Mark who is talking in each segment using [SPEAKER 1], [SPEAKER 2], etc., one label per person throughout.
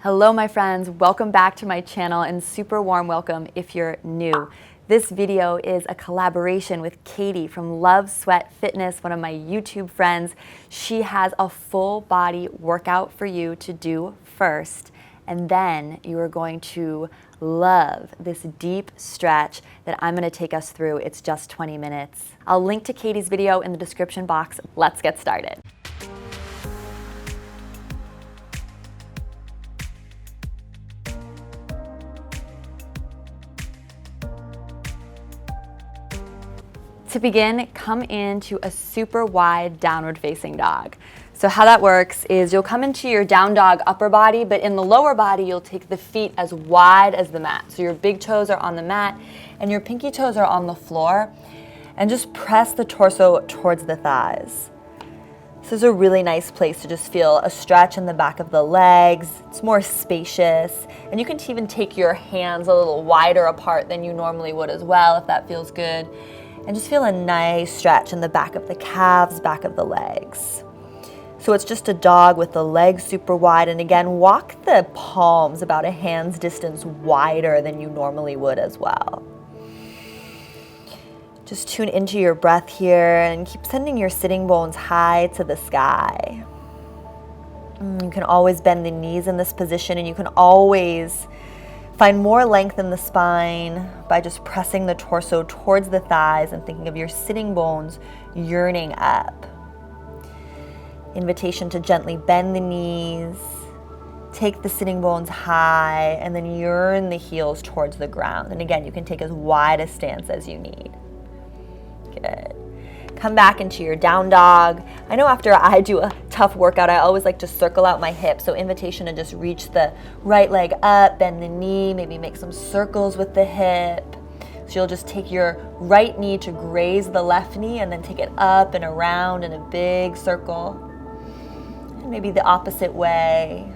[SPEAKER 1] Hello my friends, welcome back to my channel and super warm welcome if you're new. This video is a collaboration with Katie from Love Sweat Fitness, one of my YouTube friends. She has a full body workout for you to do first, and then you are going to love this deep stretch that I'm going to take us through. It's just 20 minutes. I'll link to Katie's video in the description box. Let's get started. To begin, come into a super wide downward facing dog. So how that works is you'll come into your down dog upper body, but in the lower body you'll take the feet as wide as the mat. So your big toes are on the mat and your pinky toes are on the floor, and just press the torso towards the thighs. This is a really nice place to just feel a stretch in the back of the legs. It's more spacious, and you can even take your hands a little wider apart than you normally would as well if that feels good. And just feel a nice stretch in the back of the calves, back of the legs. So it's just a dog with the legs super wide, and again, walk the palms about a hand's distance wider than you normally would as well. Just tune into your breath here and keep sending your sitting bones high to the sky. You can always bend the knees in this position, and you can always find more length in the spine by just pressing the torso towards the thighs and thinking of your sitting bones yearning up. Invitation to gently bend the knees, take the sitting bones high, and then yearn the heels towards the ground. And again, you can take as wide a stance as you need. Good. Come back into your down dog. I know after I do a tough workout, I always like to circle out my hips. So invitation to just reach the right leg up, bend the knee, maybe make some circles with the hip. So you'll just take your right knee to graze the left knee and then take it up and around in a big circle. And maybe the opposite way.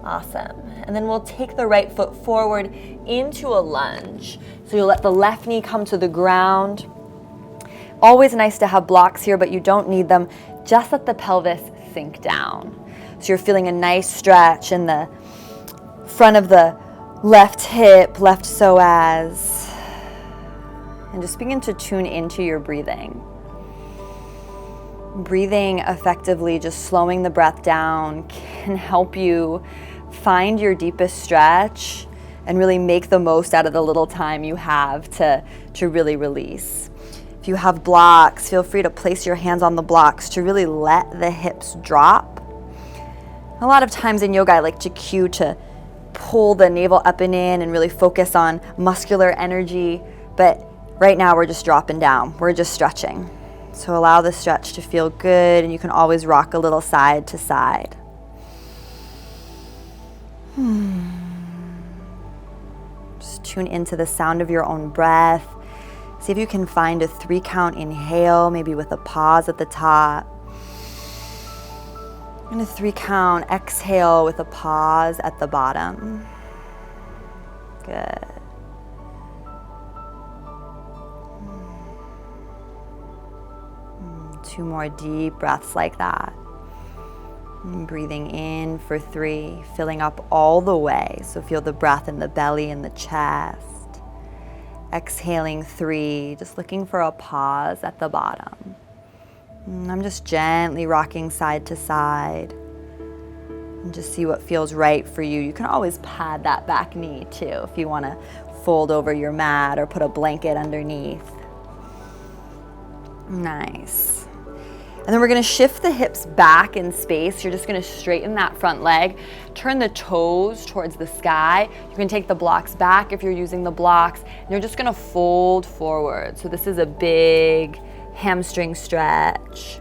[SPEAKER 1] Awesome. And then we'll take the right foot forward into a lunge. So you'll let the left knee come to the ground. Always nice to have blocks here, but you don't need them. Just let the pelvis sink down. So you're feeling a nice stretch in the front of the left hip, left psoas. And just begin to tune into your breathing. Breathing effectively, just slowing the breath down, can help you find your deepest stretch and really make the most out of the little time you have to really release. If you have blocks, feel free to place your hands on the blocks to really let the hips drop. A lot of times in yoga, I like to cue to pull the navel up and in and really focus on muscular energy, but right now we're just dropping down. We're just stretching. So allow the stretch to feel good, and you can always rock a little side to side. Just tune into the sound of your own breath. See if you can find a 3-count inhale, maybe with a pause at the top. And a 3-count exhale with a pause at the bottom. Good. Two more deep breaths like that. And breathing in for 3, filling up all the way. So feel the breath in the belly and the chest. Exhaling 3, just looking for a pause at the bottom. And I'm just gently rocking side to side. And just see what feels right for you. You can always pad that back knee too if you want to fold over your mat or put a blanket underneath. Nice. And then we're going to shift the hips back in space. You're just going to straighten that front leg. Turn the toes towards the sky. You can take the blocks back if you're using the blocks. And you're just going to fold forward. So this is a big hamstring stretch.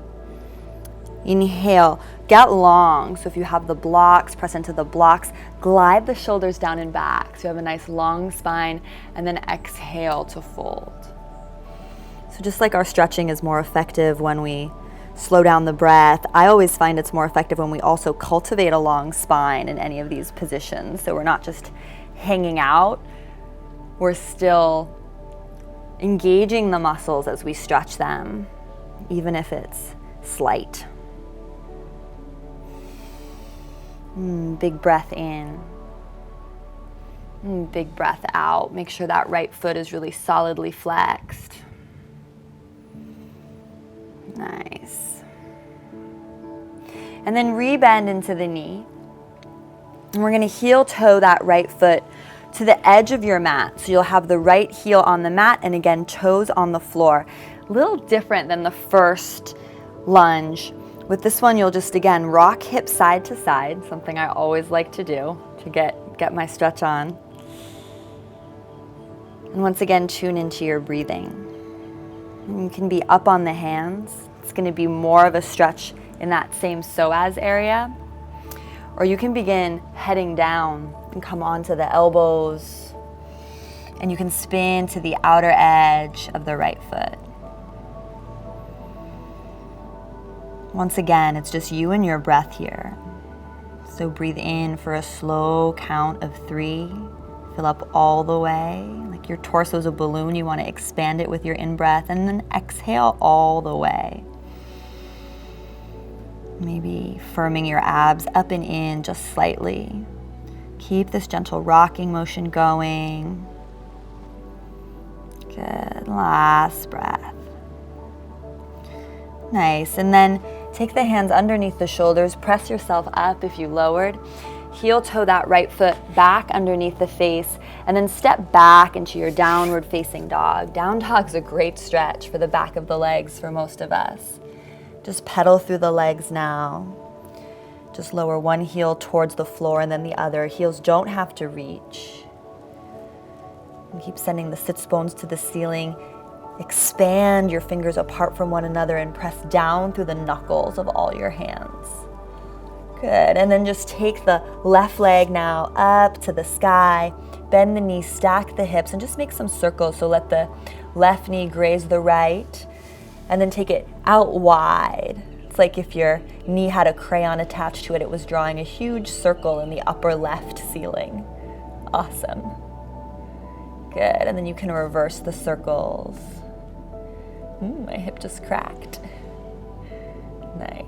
[SPEAKER 1] Inhale. Get long. So if you have the blocks, press into the blocks. Glide the shoulders down and back. So you have a nice long spine. And then exhale to fold. So just like our stretching is more effective when we slow down the breath, I always find it's more effective when we also cultivate a long spine in any of these positions. So we're not just hanging out, we're still engaging the muscles as we stretch them, even if it's slight. Big breath in. Big breath out. Make sure that right foot is really solidly flexed. Nice. And then rebend into the knee. And we're going to heel toe that right foot to the edge of your mat. So you'll have the right heel on the mat and again, toes on the floor. A little different than the first lunge. With this one, you'll just again rock hips side to side, something I always like to do to get my stretch on. And once again, tune into your breathing. And you can be up on the hands. It's going to be more of a stretch in that same psoas area. Or you can begin heading down and come onto the elbows. And you can spin to the outer edge of the right foot. Once again, it's just you and your breath here. So breathe in for a slow count of 3. Fill up all the way. Like your torso is a balloon, you want to expand it with your in-breath, and then exhale all the way. Maybe firming your abs up and in just slightly. Keep this gentle rocking motion going. Good. Last breath. Nice. And then take the hands underneath the shoulders. Press yourself up if you lowered. Heel toe that right foot back underneath the face, and then step back into your downward facing dog. Down dog's a great stretch for the back of the legs for most of us. Just pedal through the legs now. Just lower one heel towards the floor and then the other. Heels don't have to reach. And keep sending the sits bones to the ceiling. Expand your fingers apart from one another and press down through the knuckles of all your hands. Good, and then just take the left leg now up to the sky, bend the knees, stack the hips, and just make some circles. So let the left knee graze the right, and then take it out wide. It's like if your knee had a crayon attached to it, it was drawing a huge circle in the upper left ceiling. Awesome. Good, and then you can reverse the circles. My hip just cracked. Nice.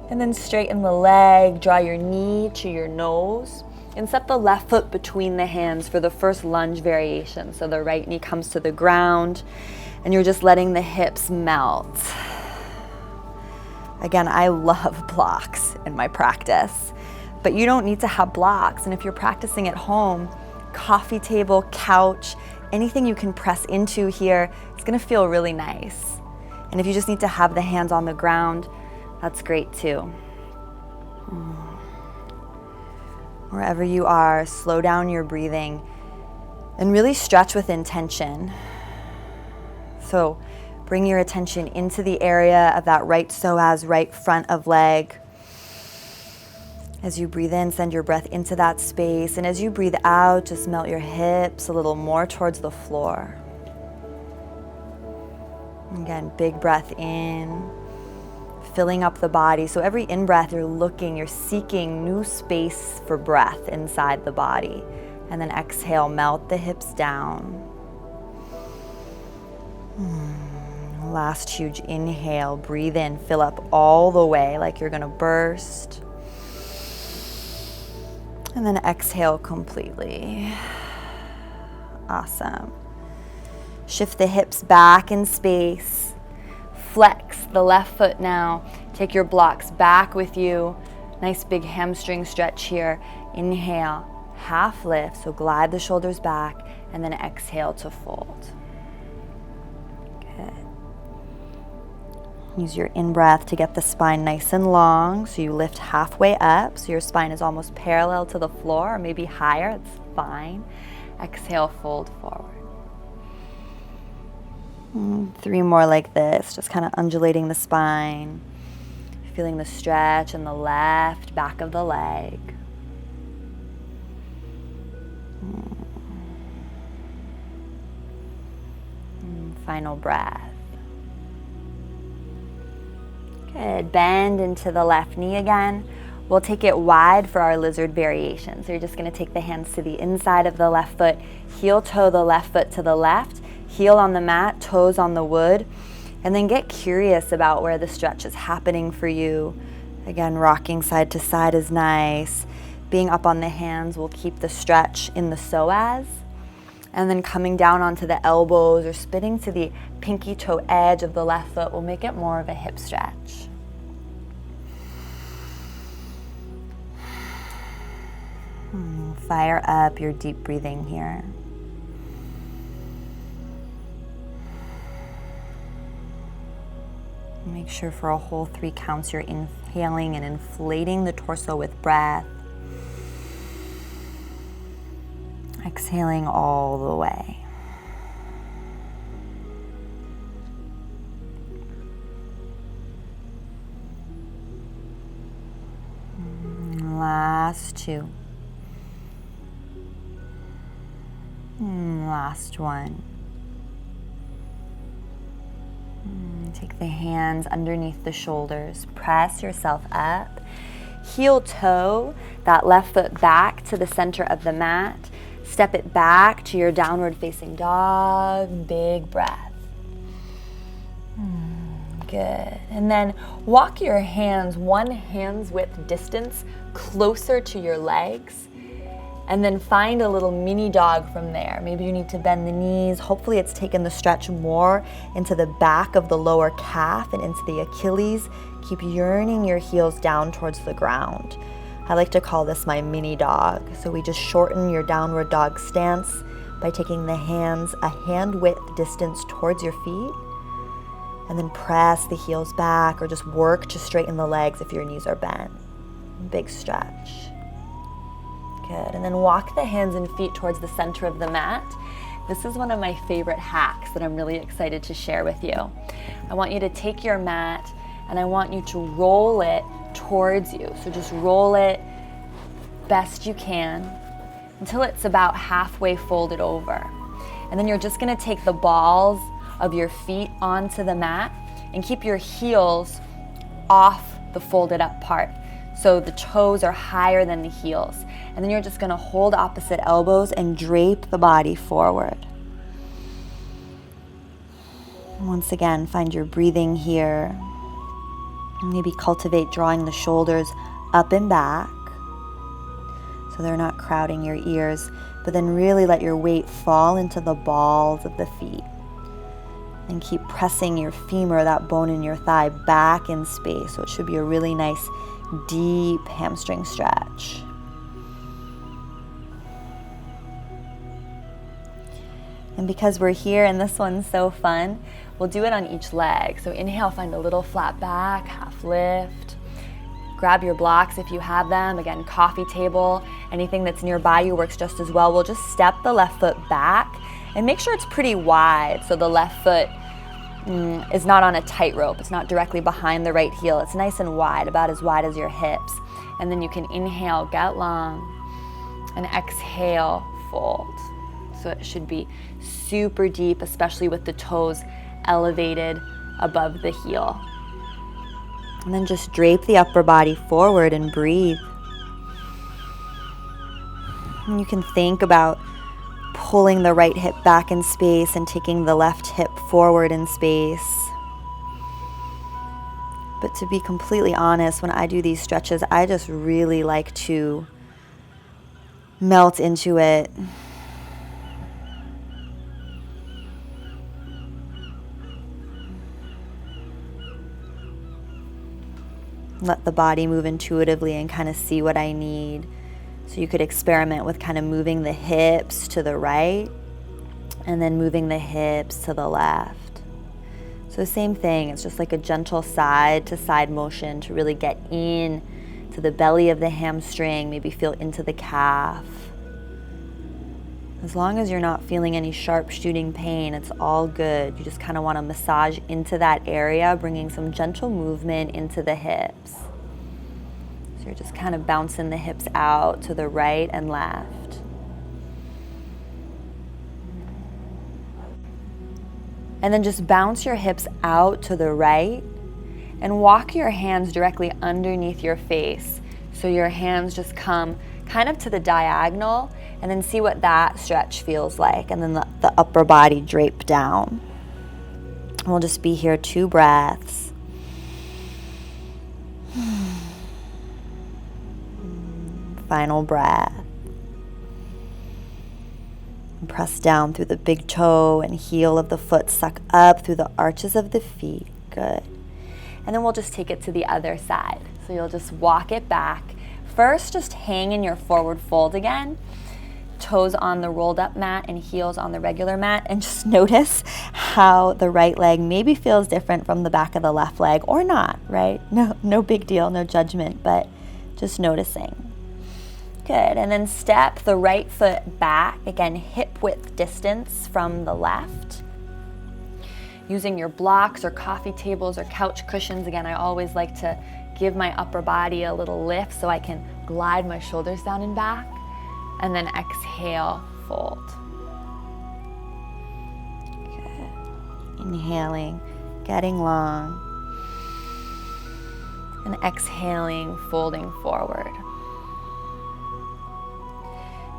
[SPEAKER 1] And then straighten the leg, draw your knee to your nose, and set the left foot between the hands for the first lunge variation. So the right knee comes to the ground, and you're just letting the hips melt. Again, I love blocks in my practice, but you don't need to have blocks. And if you're practicing at home, coffee table, couch, anything you can press into here, it's gonna feel really nice. And if you just need to have the hands on the ground, that's great too. Wherever you are, slow down your breathing and really stretch with intention. So bring your attention into the area of that right psoas, right front of leg. As you breathe in, send your breath into that space. And as you breathe out, just melt your hips a little more towards the floor. Again, big breath in, filling up the body. So every in-breath, you're seeking new space for breath inside the body. And then exhale, melt the hips down. Last huge inhale, breathe in, fill up all the way like you're gonna burst. And then exhale completely. Awesome. Shift the hips back in space. Flex the left foot now. Take your blocks back with you. Nice big hamstring stretch here. Inhale, half lift, so glide the shoulders back, and then exhale to fold. Good. Use your in-breath to get the spine nice and long, so you lift halfway up, so your spine is almost parallel to the floor, or maybe higher, it's fine. Exhale, fold forward. 3 more like this, just kind of undulating the spine, feeling the stretch in the left back of the leg. Final breath. Good. Bend into the left knee again. We'll take it wide for our lizard variation. So you're just going to take the hands to the inside of the left foot, heel toe the left foot to the left, heel on the mat, toes on the wood, and then get curious about where the stretch is happening for you. Again, rocking side to side is nice. Being up on the hands will keep the stretch in the psoas. And then coming down onto the elbows or spinning to the pinky toe edge of the left foot will make it more of a hip stretch. Fire up your deep breathing here. Make sure for a whole 3 counts you're inhaling and inflating the torso with breath. Exhaling all the way. Last 2. Last 1. Take the hands underneath the shoulders. Press yourself up. Heel toe that left foot back to the center of the mat. Step it back to your downward facing dog. Big breath. Good. And then walk your hands 1 hand's width distance closer to your legs. And then find a little mini dog from there. Maybe you need to bend the knees. Hopefully it's taken the stretch more into the back of the lower calf and into the Achilles. Keep yearning your heels down towards the ground. I like to call this my mini dog. So we just shorten your downward dog stance by taking the hands a hand width distance towards your feet. And then press the heels back or just work to straighten the legs if your knees are bent. Big stretch. Good. And then walk the hands and feet towards the center of the mat. This is one of my favorite hacks that I'm really excited to share with you. I want you to take your mat and I want you to roll it towards you. So just roll it best you can until it's about halfway folded over. And then you're just going to take the balls of your feet onto the mat and keep your heels off the folded up part. So the toes are higher than the heels. And then you're just going to hold opposite elbows and drape the body forward. Once again, find your breathing here. Maybe cultivate drawing the shoulders up and back so they're not crowding your ears, but then really let your weight fall into the balls of the feet. And keep pressing your femur, that bone in your thigh, back in space. So it should be a really nice, deep hamstring stretch. And because we're here and this one's so fun, we'll do it on each leg. So inhale, find a little flat back, half lift. Grab your blocks if you have them. Again, coffee table, anything that's nearby you works just as well. We'll just step the left foot back and make sure it's pretty wide. So the left foot is not on a tightrope. It's not directly behind the right heel. It's nice and wide, about as wide as your hips. And then you can inhale, get long, and exhale, fold. So it should be super deep, especially with the toes elevated above the heel. And then just drape the upper body forward and breathe. And you can think about pulling the right hip back in space and taking the left hip forward in space. But to be completely honest, when I do these stretches, I just really like to melt into it. Let the body move intuitively and kind of see what I need. So you could experiment with kind of moving the hips to the right and then moving the hips to the left. So same thing, it's just like a gentle side to side motion to really get in to the belly of the hamstring, maybe feel into the calf. As long as you're not feeling any sharp shooting pain, it's all good. You just kind of want to massage into that area, bringing some gentle movement into the hips. So you're just kind of bouncing the hips out to the right and left. And then just bounce your hips out to the right and walk your hands directly underneath your face. So your hands just come kind of to the diagonal, and then see what that stretch feels like. And then the upper body drape down. And we'll just be here 2 breaths.
[SPEAKER 2] Final breath. And press down through the big toe and heel of the foot. Suck up through the arches of the feet. Good.
[SPEAKER 1] And then we'll just take it to the other side. So you'll just walk it back. First, just hang in your forward fold again. Toes on the rolled up mat and heels on the regular mat. And just notice how the right leg maybe feels different from the back of the left leg or not, right? No big deal, no judgment, but just noticing. Good, and then step the right foot back. Again, hip width distance from the left. Using your blocks or coffee tables or couch cushions. Again, I always like to give my upper body a little lift so I can glide my shoulders down and back. And then exhale, fold.
[SPEAKER 2] Good. Inhaling, getting long.
[SPEAKER 1] And exhaling, folding forward.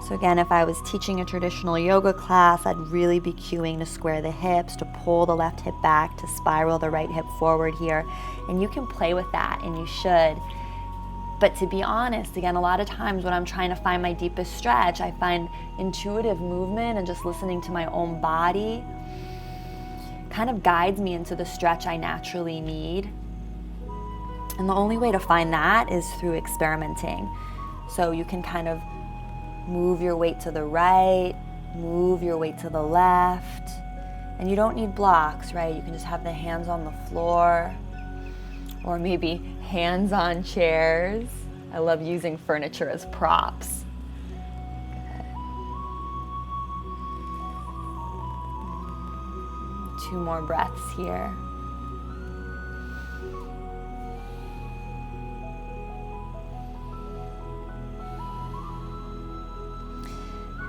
[SPEAKER 2] So again, if I was teaching a traditional yoga class, I'd really be cueing to square the hips, to pull the left hip back, to spiral the right hip forward here. And you can play with that, and you should. But to be honest, again, a lot of times when I'm trying to find my deepest stretch, I find intuitive movement and just listening to my own body kind of guides me into the stretch I naturally need. And the only way to find that is through experimenting. So you can kind of move your weight to the right, move your weight to the left. And you don't need blocks, right? You can just have the hands on the floor, or maybe hands on chairs. I love using furniture as props. Good. 2 more breaths here.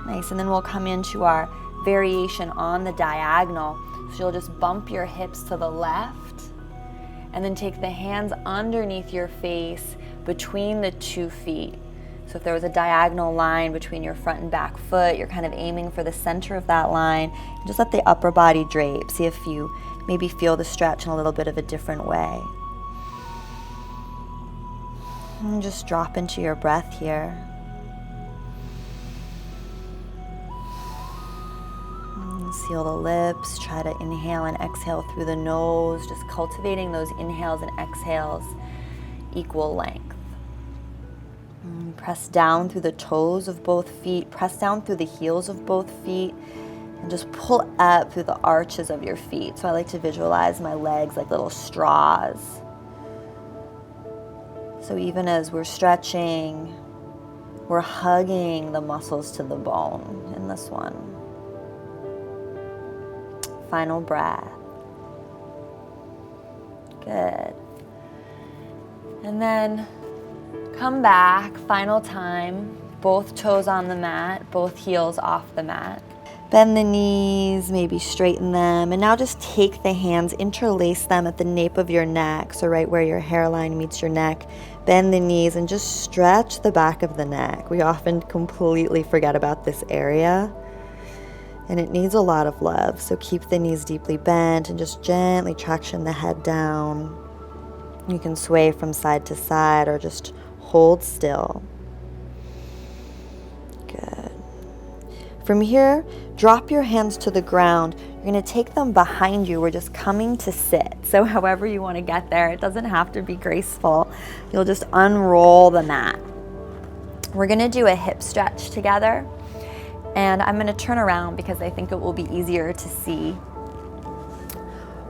[SPEAKER 2] Nice, and then we'll come into our variation on the diagonal. So you'll just bump your hips to the left, and then take the hands underneath your face between the 2 feet. So if there was a diagonal line between your front and back foot, you're kind of aiming for the center of that line. And just let the upper body drape. See if you maybe feel the stretch in a little bit of a different way. And just drop into your breath here. Seal the lips, try to inhale and exhale through the nose, just cultivating those inhales and exhales equal length. And press down through the toes of both feet, press down through the heels of both feet, and just pull up through the arches of your feet. So I like to visualize my legs like little straws. So even as we're stretching, we're hugging the muscles to the bone in this one. Final breath. Good. And then come back, final time, both toes on the mat, both heels off the mat. Bend the knees, maybe straighten them, and now just take the hands, interlace them at the nape of your neck, so right where your hairline meets your neck. Bend the knees and just stretch the back of the neck. We often completely forget about this area, and it needs a lot of love. So keep the knees deeply bent and just gently traction the head down. You can sway from side to side or just hold still. Good. From here, drop your hands to the ground. You're going to take them behind you. We're just coming to sit. So however you want to get there, it doesn't have to be graceful. You'll just unroll the mat. We're going to do a hip stretch together. And I'm going to turn around because I think it will be easier to see.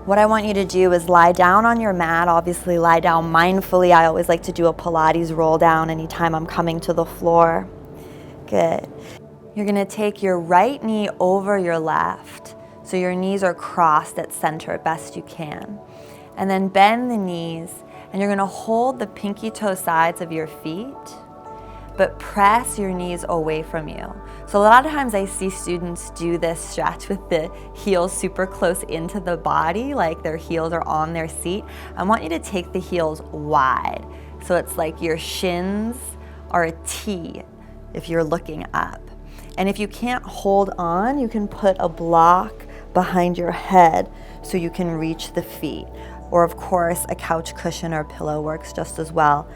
[SPEAKER 2] What I want you to do is lie down on your mat. Obviously, lie down mindfully. I always like to do a Pilates roll down anytime I'm coming to the floor. Good. You're going to take your right knee over your left. So your knees are crossed at center best you can. And then bend the knees. And you're going to hold the pinky toe sides of your feet, but press your knees away from you. So a lot of times I see students do this stretch with the heels super close into the body, like their heels are on their seat. I want you to take the heels wide. So it's like your shins are a T if you're looking up. And if you can't hold on, you can put a block behind your head so you can reach the feet. Or of course, a couch cushion or pillow works just as well.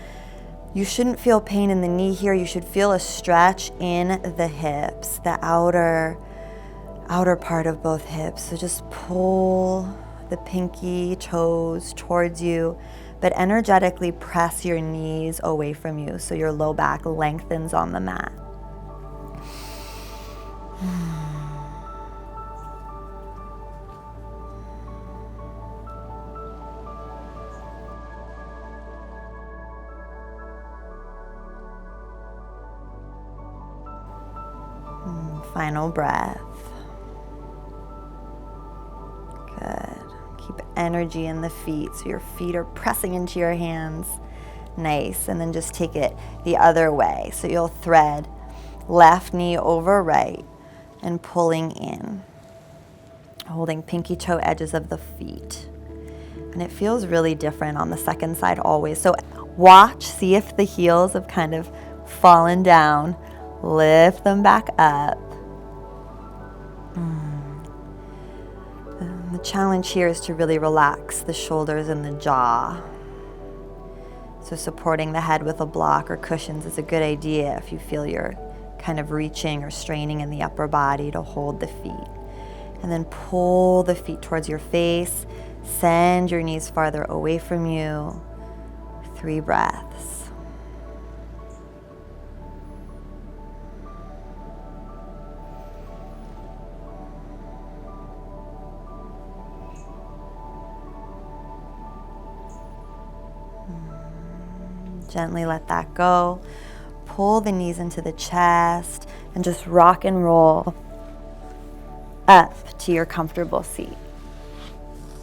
[SPEAKER 2] You shouldn't feel pain in the knee here. You should feel a stretch in the hips, the outer part of both hips. So just pull the pinky toes towards you, but energetically press your knees away from you so your low back lengthens on the mat. Final breath. Good. Keep energy in the feet so your feet are pressing into your hands. Nice. And then just take it the other way. So you'll thread left knee over right and pulling in, holding pinky toe edges of the feet. And it feels really different on the second side always. So watch, see if the heels have kind of fallen down. Lift them back up. The challenge here is to really relax the shoulders and the jaw. So supporting the head with a block or cushions is a good idea if you feel you're kind of reaching or straining in the upper body to hold the feet. And then pull the feet towards your face. Send your knees farther away from you. 3 breaths. Gently let that go. Pull the knees into the chest and just rock and roll up to your comfortable seat.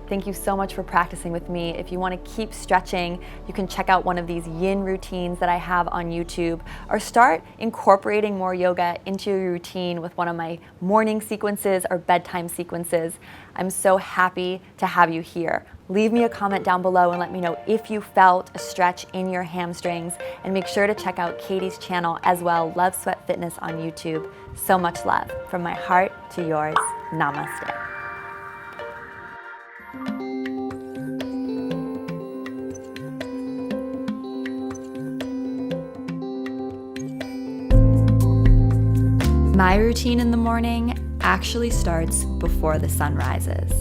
[SPEAKER 2] Thank you so much for practicing with me. If you want to keep stretching, you can check out one of these yin routines that I have on YouTube, or start incorporating more yoga into your routine with one of my morning sequences or bedtime sequences. I'm so happy to have you here. Leave me a comment down below and let me know if you felt a stretch in your hamstrings, and make sure to check out Katie's channel as well, Love Sweat Fitness on YouTube. So much love from my heart to yours. Namaste. My routine in the morning actually starts before the sun rises.